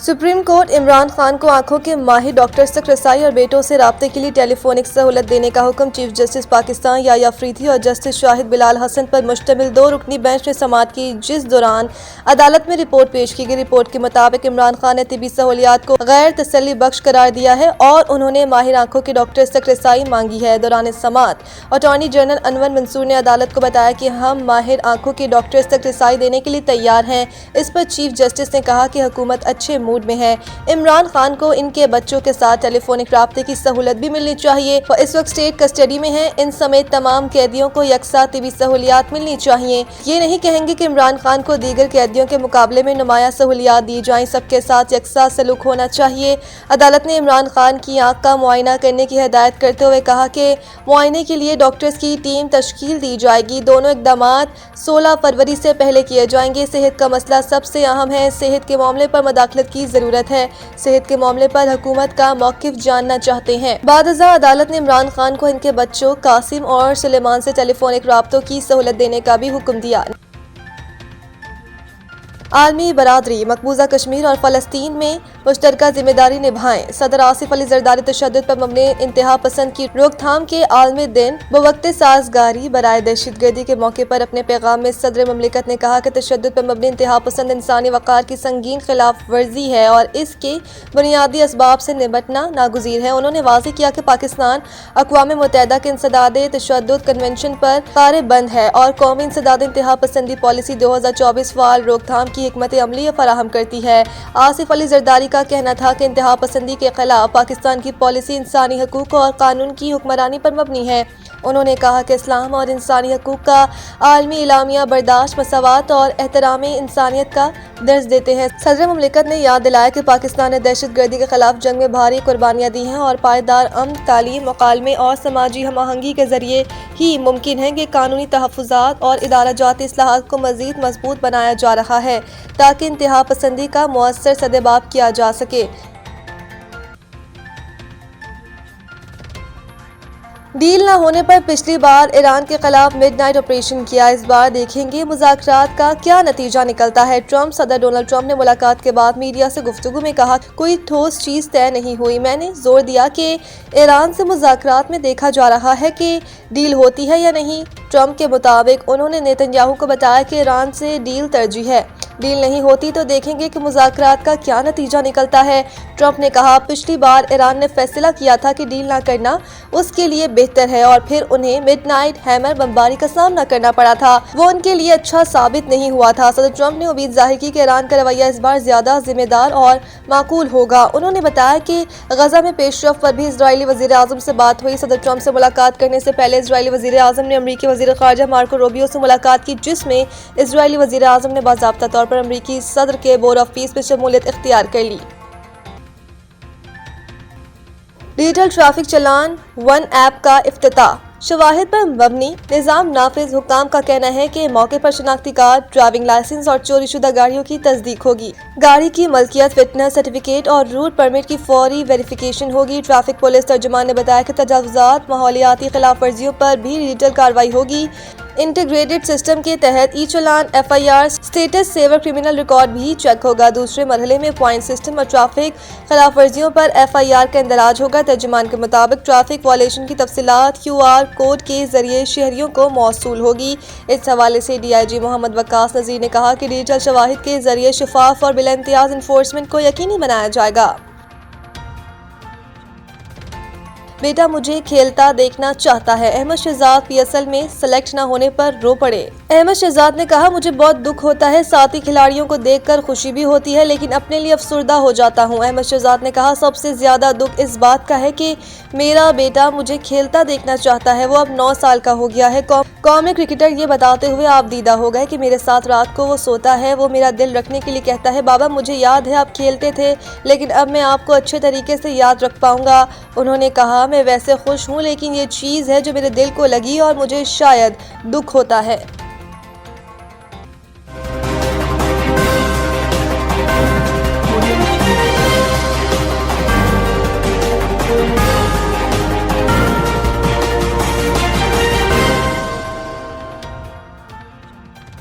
Supreme court Imran Khan को आंखों के माहिर डॉक्टर्स तक रसाई और बेटों से राब्ते के लिए टेलीफोनिक सहूलत देने का हुक्म चीफ जस्टिस पाकिस्तान याया अफरीदी और जस्टिस शाहिद बिलाल हसन पर मुश्तमिल 2 रुकनी बेंच ने समाअत की, जिस दौरान अदालत में रिपोर्ट पेश की गई। रिपोर्ट के मुताबिक इमरान खान ने तिबी सहूलियात को गैर तसल्ली बख्श करार दिया है और उन्होंने माहिर आंखों के डॉक्टर्स तक रसाई मांगी है। दौरान समाअत अटॉर्नी जनरल अनवर मंसूर ने अदालत को बताया कि हम माहिर आंखों के डॉक्टर्स तक रसाई देने के लिए तैयार हैं। इस पर चीफ जस्टिस ने कहा कि हुकूमत अच्छे मूड में है। इमरान खान को इनके बच्चों के साथ टेलीफोनिक राब्ते की सहूलत भी मिलनी चाहिए। वो इस वक्त स्टेट कस्टडी में हैं। इन समेत तमाम कैदियों को यकसा तिबी सहूलियात मिलनी चाहिए। ये नहीं कहेंगे कि इमरान खान को दीगर कैदियों के मुकाबले में नुमाया सहूलियात दी जाएं। सबके साथ यकसा सलूक होना चाहिए। अदालत ने इमरान खान की आंख का मुआयना करने की हिदायत करते हुए कहा कि मुआयने के लिए डॉक्टर्स की टीम तश्कील दी जाएगी। दोनों इकदाम 16 फरवरी से पहले किए जाएंगे। सेहत का मसला सबसे अहम है। सेहत के मामले पर मदाखलत की जरूरत है। सेहत के मामले पर हुकूमत का मौकिफ जानना चाहते हैं। बादशाह अदालत ने इमरान खान को इनके बच्चों कासिम और सुलेमान से टेलीफोनिक राब्तों की सहूलत देने का भी हुक्म दिया। आलमी बरादरी मकबूजा कश्मीर और फ़लस्तीन में मुश्तरका जिम्मेदारी निभाएं। सदर आसिफ अली जरदारी तशद्दुद पर मबनी इंतहा पसंद की रोकथाम के आलमी दिन बवक्त साजगारी बराए दहशतगर्दी के मौके पर अपने पैगाम में सदर ममलिकत ने कहा कि तशद्दुद पर मबनी इंतहा पसंद इंसानी वक़ार की संगीन खिलाफ वर्जी है और इसके बुनियादी असबाब से निपटना नागुज़ीर है। उन्होंने वाज़ेह किया कि पाकिस्तान अक़वाम मुत्तहिदा के इंसदाद तशद्दुद कन्वेंशन पर क़ारिबंद है और कौमी इंसदाद इंतहा पसंदी पॉलिसी 2024 फ़ाल रोकथाम की हिकमत अमली फराहम करती है। आसिफ अली जरदारी का कहना था कि इंतहा पसंदी के खिलाफ पाकिस्तान की पॉलिसी इंसानी हकूक़ और कानून की हुक्मरानी पर मबनी है। उन्होंने कहा कि इस्लाम और इंसानी हकूक़ का आलमी इलामिया बर्दाश्त, मसावत और एहतराम इंसानियत का दर्ज देते हैं। सदर ममलिकत ने याद दिलाया कि पाकिस्तान ने दहशतगर्दी के खिलाफ जंग में भारी कुर्बानियाँ दी हैं और पायदार अमन, तालीम, मुकालमे और समाजी हम आहंगी के जरिए ही मुमकिन है कि कानूनी तहफ़्फ़ुज़ात और इदारा जाती इस्लाहात को मज़ीद मजबूत बनाया जा रहा है ताकि इंतहा पसंदी का मुअस्सर सदेबाब किया जा सके। डील न होने पर पिछली बार ईरान के खिलाफ मिडनाइट ऑपरेशन किया। इस बार देखेंगे मुज़ाकरात का क्या नतीजा निकलता है। ट्रंप सदर डोनाल्ड ट्रंप ने मुलाकात के बाद मीडिया से गुफ्तगू में कहा, कोई ठोस चीज़ तय नहीं हुई। मैंने जोर दिया कि ईरान से मुज़ाकरात में देखा जा रहा है कि डील होती है या नहीं। ट्रंप के मुताबिक उन्होंने नेतन्याहू को बताया कि ईरान से डील तरजीह है। डील नहीं होती तो देखेंगे कि मुज़ाकरात का क्या नतीजा निकलता है। ट्रंप ने कहा, पिछली बार ईरान ने फैसला किया था कि डील ना करना उसके लिए बेहतर है और फिर उन्हें मिडनाइट हैमर बमबारी का सामना करना पड़ा था। वो उनके लिए अच्छा साबित नहीं हुआ था। सदर ट्रंप ने उम्मीद जाहिर की कि ईरान का रवैया इस बार ज्यादा जिम्मेदार और माकूल होगा। उन्होंने बताया कि गजा में पेशरफ पर भी इजरायली वज़ीर आज़म से बात हुई। सदर ट्रंप से मुलाकात करने से पहले इजरायली वज़ीर आज़म ने अमरीकी वज़ीर ख़ारजा मार्को रूबियो से मुलाकात की, जिसमें इजरायली वज़ीर आज़म ने बाज़ाब्ता तौर पर अमरीकी सदर के बोर्ड ऑफ पीस में शमूलियत इख्तियार कर ली। डिजिटल ट्रैफिक चालान 1 ऐप का इफ्तिताह। शवाहिद पर मबनी निज़ाम नाफिज। हुक्काम का कहना है कि मौके पर शनाख्ती कार्ड, ड्राइविंग लाइसेंस और चोरीशुदा गाड़ियों की तस्दीक होगी। गाड़ी की मलकियत, फिटनेस सर्टिफिकेट और रूट परमिट की फौरी वेरिफिकेशन होगी। ट्रैफिक पुलिस तर्जुमान ने बताया कि तजावुज़ात, माहौलियाती खिलाफ वर्जियों पर भी डिजिटल कार्रवाई होगी। इंटीग्रेटेड सिस्टम के तहत ई चालान, FIR, स्टेटस सेवर, क्रिमिनल रिकॉर्ड भी चेक होगा। दूसरे मरहले में पॉइंट सिस्टम और ट्रैफिक खिलाफ वर्जियों पर FIR का इंदराज होगा। तर्जुमान के मुताबिक ट्रैफिक वायलेशन की तफसीलात QR कोड के जरिए शहरियों को मौसूल होगी। इस हवाले से DIG मोहम्मद वक्कास नज़ीर ने कहा कि डिजिटल शवाहिद के जरिए शफाफ और बिलाइम्तियाज इन्फोर्समेंट को यकीनी बनाया जाएगा। बेटा मुझे खेलता देखना चाहता है। अहमद शहजाद PSL में सेलेक्ट न होने पर रो पड़े। अहमद शहजाद ने कहा, मुझे बहुत दुख होता है। साथी खिलाड़ियों को देखकर खुशी भी होती है लेकिन अपने लिए अफसुर्दा हो जाता हूँ। अहमद शहजाद ने कहा, सबसे ज्यादा दुख इस बात का है कि मेरा बेटा मुझे खेलता देखना चाहता है। वो अब 9 साल का हो गया है। कौमी क्रिकेटर ये बताते हुए आप दीदा हो गए कि मेरे साथ रात को वो सोता है। वो मेरा दिल रखने के लिए कहता है, बाबा मुझे याद है आप खेलते थे लेकिन अब मैं आपको अच्छे तरीके से याद रख पाऊंगा। उन्होंने कहा, मैं वैसे खुश हूँ लेकिन ये चीज़ है जो मेरे दिल को लगी और मुझे शायद दुख होता है।